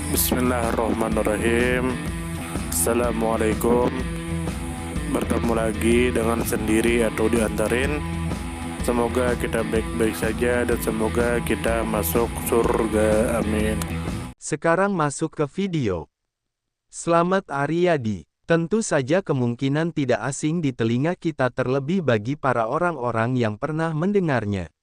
Bismillahirrahmanirrahim. Assalamualaikum. Bertemu lagi dengan sendiri atau diantarin. Semoga kita baik-baik saja dan semoga kita masuk surga. Amin. Sekarang masuk ke video. Selamat Aryadi. Tentu saja kemungkinan tidak asing di telinga kita, terlebih bagi para orang-orang yang pernah mendengarnya.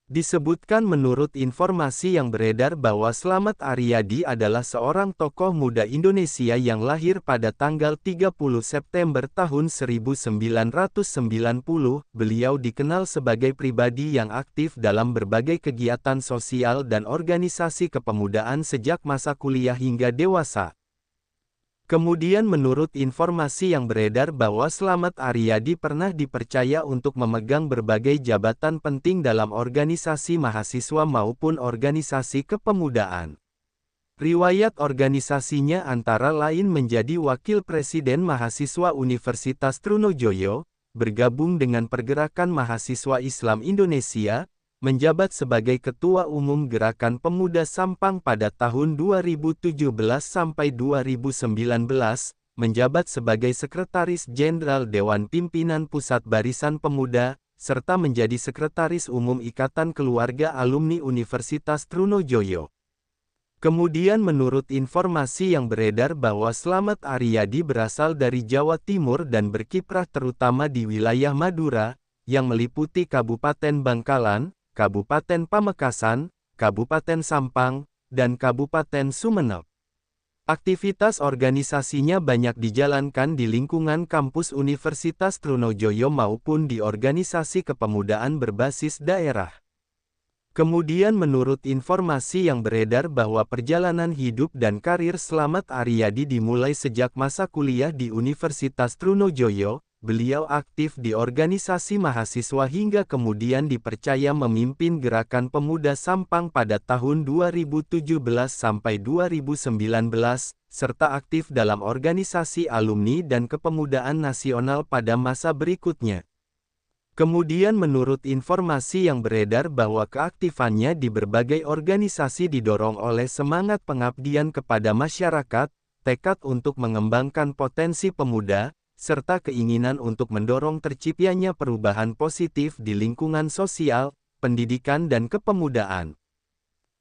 Disebutkan menurut informasi yang beredar bahwa Slamet Aryadi adalah seorang tokoh muda Indonesia yang lahir pada tanggal 30 September tahun 1990. Beliau dikenal sebagai pribadi yang aktif dalam berbagai kegiatan sosial dan organisasi kepemudaan sejak masa kuliah hingga dewasa. Kemudian menurut informasi yang beredar bahwa Slamet Aryadi pernah dipercaya untuk memegang berbagai jabatan penting dalam organisasi mahasiswa maupun organisasi kepemudaan. Riwayat organisasinya antara lain menjadi Wakil Presiden Mahasiswa Universitas Trunojoyo, bergabung dengan Pergerakan Mahasiswa Islam Indonesia, menjabat sebagai Ketua Umum Gerakan Pemuda Sampang pada tahun 2017 sampai 2019, menjabat sebagai Sekretaris Jenderal Dewan Pimpinan Pusat Barisan Pemuda, serta menjadi Sekretaris Umum Ikatan Keluarga Alumni Universitas Trunojoyo. Kemudian menurut informasi yang beredar bahwa Slamet Aryadi berasal dari Jawa Timur dan berkiprah terutama di wilayah Madura, yang meliputi Kabupaten Bangkalan, Kabupaten Pamekasan, Kabupaten Sampang, dan Kabupaten Sumeneb. Aktivitas organisasinya banyak dijalankan di lingkungan kampus Universitas Trunojoyo maupun di organisasi kepemudaan berbasis daerah. Kemudian menurut informasi yang beredar bahwa perjalanan hidup dan karir Slamet Aryadi dimulai sejak masa kuliah di Universitas Trunojoyo. Beliau aktif di organisasi mahasiswa hingga kemudian dipercaya memimpin Gerakan Pemuda Sampang pada tahun 2017 sampai 2019, serta aktif dalam organisasi alumni dan kepemudaan nasional pada masa berikutnya. Kemudian menurut informasi yang beredar bahwa keaktifannya di berbagai organisasi didorong oleh semangat pengabdian kepada masyarakat, tekad untuk mengembangkan potensi pemuda, serta keinginan untuk mendorong terciptanya perubahan positif di lingkungan sosial, pendidikan dan kepemudaan.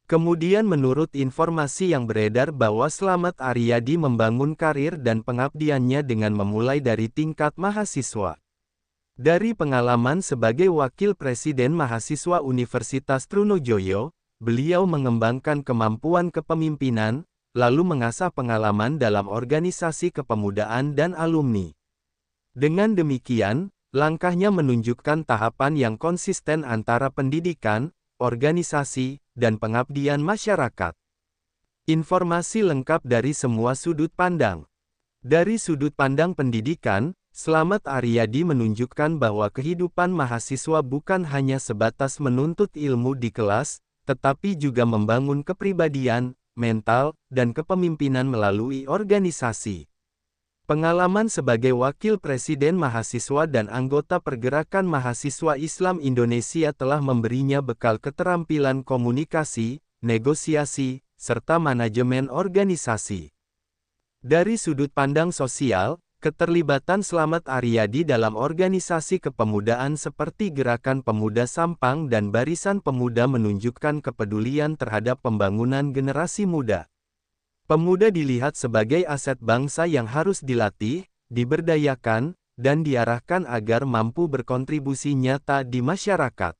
Kemudian menurut informasi yang beredar bahwa Slamet Aryadi membangun karir dan pengabdiannya dengan memulai dari tingkat mahasiswa. Dari pengalaman sebagai Wakil Presiden Mahasiswa Universitas Trunojoyo, beliau mengembangkan kemampuan kepemimpinan, lalu mengasah pengalaman dalam organisasi kepemudaan dan alumni. Dengan demikian, langkahnya menunjukkan tahapan yang konsisten antara pendidikan, organisasi, dan pengabdian masyarakat. Informasi lengkap dari semua sudut pandang. Dari sudut pandang pendidikan, Slamet Aryadi menunjukkan bahwa kehidupan mahasiswa bukan hanya sebatas menuntut ilmu di kelas, tetapi juga membangun kepribadian, mental, dan kepemimpinan melalui organisasi. Pengalaman sebagai Wakil Presiden Mahasiswa dan anggota Pergerakan Mahasiswa Islam Indonesia telah memberinya bekal keterampilan komunikasi, negosiasi, serta manajemen organisasi. Dari sudut pandang sosial, keterlibatan Slamet Aryadi dalam organisasi kepemudaan seperti Gerakan Pemuda Sampang dan Barisan Pemuda menunjukkan kepedulian terhadap pembangunan generasi muda. Pemuda dilihat sebagai aset bangsa yang harus dilatih, diberdayakan, dan diarahkan agar mampu berkontribusi nyata di masyarakat.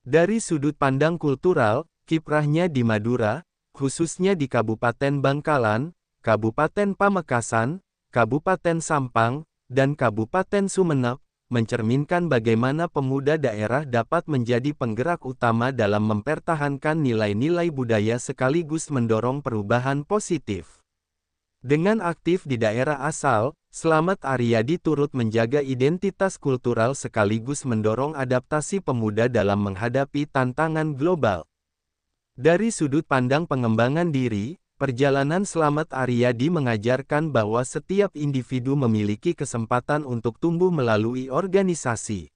Dari sudut pandang kultural, kiprahnya di Madura, khususnya di Kabupaten Bangkalan, Kabupaten Pamekasan, Kabupaten Sampang, dan Kabupaten Sumeneb, mencerminkan bagaimana pemuda daerah dapat menjadi penggerak utama dalam mempertahankan nilai-nilai budaya sekaligus mendorong perubahan positif. Dengan aktif di daerah asal, Slamet Aryadi turut menjaga identitas kultural sekaligus mendorong adaptasi pemuda dalam menghadapi tantangan global. Dari sudut pandang pengembangan diri, perjalanan Slamet Aryadi mengajarkan bahwa setiap individu memiliki kesempatan untuk tumbuh melalui organisasi.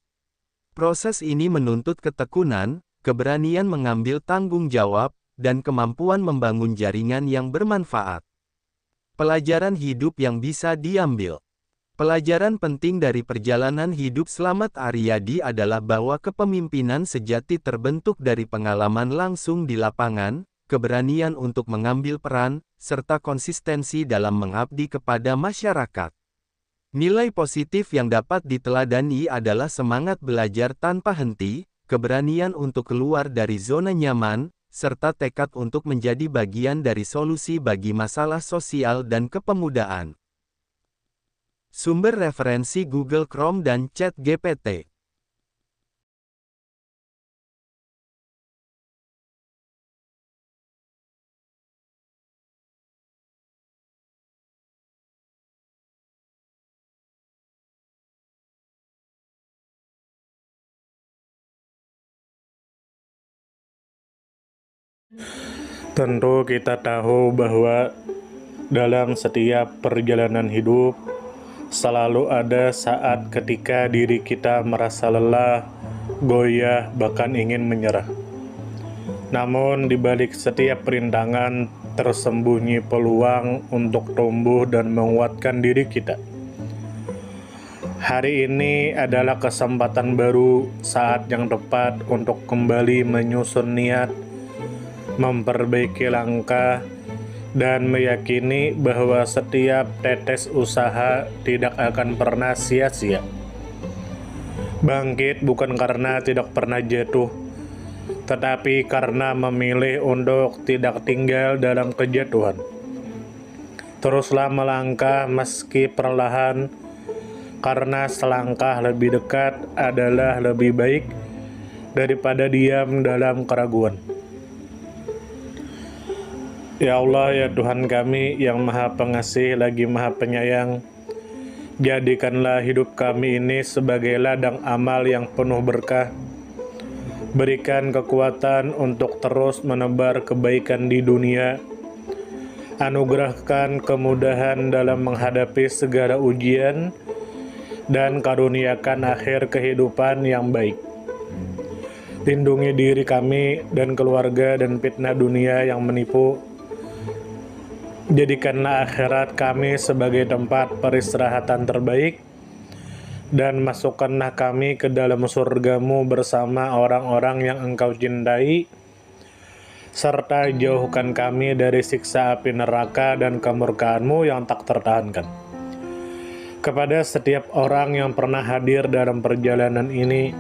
Proses ini menuntut ketekunan, keberanian mengambil tanggung jawab, dan kemampuan membangun jaringan yang bermanfaat. Pelajaran hidup yang bisa diambil. Pelajaran penting dari perjalanan hidup Slamet Aryadi adalah bahwa kepemimpinan sejati terbentuk dari pengalaman langsung di lapangan, keberanian untuk mengambil peran, serta konsistensi dalam mengabdi kepada masyarakat. Nilai positif yang dapat diteladani adalah semangat belajar tanpa henti, keberanian untuk keluar dari zona nyaman, serta tekad untuk menjadi bagian dari solusi bagi masalah sosial dan kepemudaan. Sumber referensi Google Chrome dan ChatGPT. Tentu kita tahu bahwa dalam setiap perjalanan hidup selalu ada saat ketika diri kita merasa lelah, goyah, bahkan ingin menyerah. Namun di balik setiap perintangan tersembunyi peluang untuk tumbuh dan menguatkan diri kita. Hari ini adalah kesempatan baru, saat yang tepat untuk kembali menyusun niat, memperbaiki langkah, dan meyakini bahwa setiap tetes usaha tidak akan pernah sia-sia. Bangkit bukan karena tidak pernah jatuh, tetapi karena memilih untuk tidak tinggal dalam kejatuhan. Teruslah melangkah meski perlahan, karena selangkah lebih dekat adalah lebih baik daripada diam dalam keraguan. Ya Allah, ya Tuhan kami yang Maha Pengasih lagi Maha Penyayang, jadikanlah hidup kami ini sebagai ladang amal yang penuh berkah. Berikan kekuatan untuk terus menebar kebaikan di dunia. Anugerahkan kemudahan dalam menghadapi segala ujian, dan karuniakan akhir kehidupan yang baik. Lindungi diri kami dan keluarga dan fitnah dunia yang menipu. Jadikanlah akhirat kami sebagai tempat peristirahatan terbaik, dan masukkanlah kami ke dalam surga-Mu bersama orang-orang yang Engkau cintai, serta jauhkan kami dari siksa api neraka dan kemurkaan-Mu yang tak tertahankan. Kepada setiap orang yang pernah hadir dalam perjalanan ini,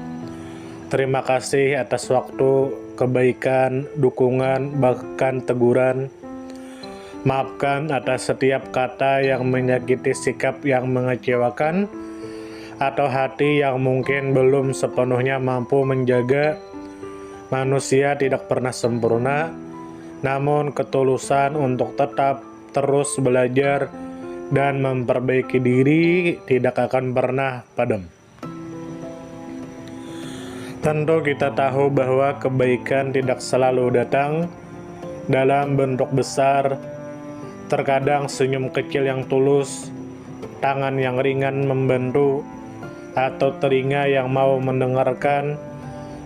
terima kasih atas waktu, kebaikan, dukungan, bahkan teguran. Maafkan atas setiap kata yang menyakiti, sikap yang mengecewakan, atau hati yang mungkin belum sepenuhnya mampu menjaga. Manusia tidak pernah sempurna, namun ketulusan untuk tetap terus belajar dan memperbaiki diri tidak akan pernah padam. Tentu kita tahu bahwa kebaikan tidak selalu datang dalam bentuk besar. Terkadang senyum kecil yang tulus, tangan yang ringan membantu, atau telinga yang mau mendengarkan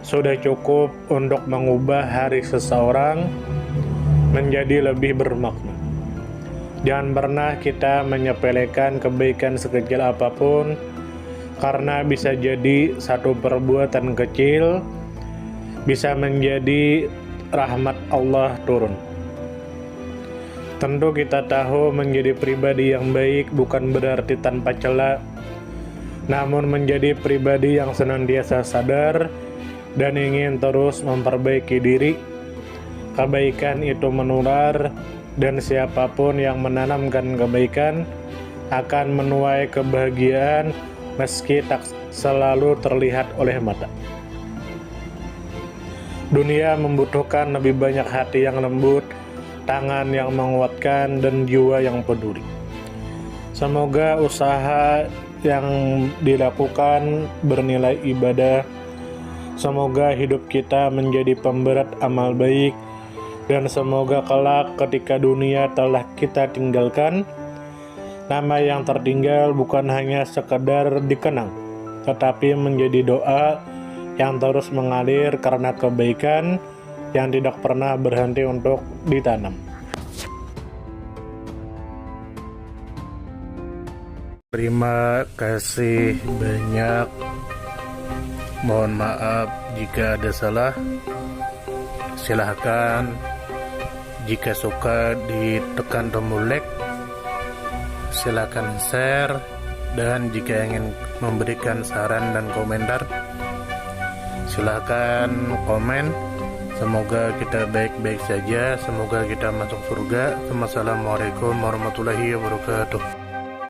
sudah cukup untuk mengubah hari seseorang menjadi lebih bermakna. Jangan pernah kita menyepelekan kebaikan sekecil apapun, karena bisa jadi satu perbuatan kecil bisa menjadi rahmat Allah turun. Tentu kita tahu menjadi pribadi yang baik bukan berarti tanpa celah, namun menjadi pribadi yang senantiasa sadar dan ingin terus memperbaiki diri. Kebaikan itu menular, dan siapapun yang menanamkan kebaikan akan menuai kebahagiaan meski tak selalu terlihat oleh mata. Dunia membutuhkan lebih banyak hati yang lembut, tangan yang menguatkan, dan jiwa yang peduli. Semoga usaha yang dilakukan bernilai ibadah. Semoga hidup kita menjadi pemberat amal baik, dan semoga kelak ketika dunia telah kita tinggalkan, nama yang tertinggal bukan hanya sekedar dikenang, tetapi menjadi doa yang terus mengalir karena kebaikan yang tidak pernah berhenti untuk ditanam. Terima kasih banyak. Mohon maaf jika ada salah. Silahkan jika suka ditekan tombol like, silahkan share, dan jika ingin memberikan saran dan komentar, silahkan komen. Semoga kita baik-baik saja, semoga kita masuk surga. Wassalamualaikum warahmatullahi wabarakatuh.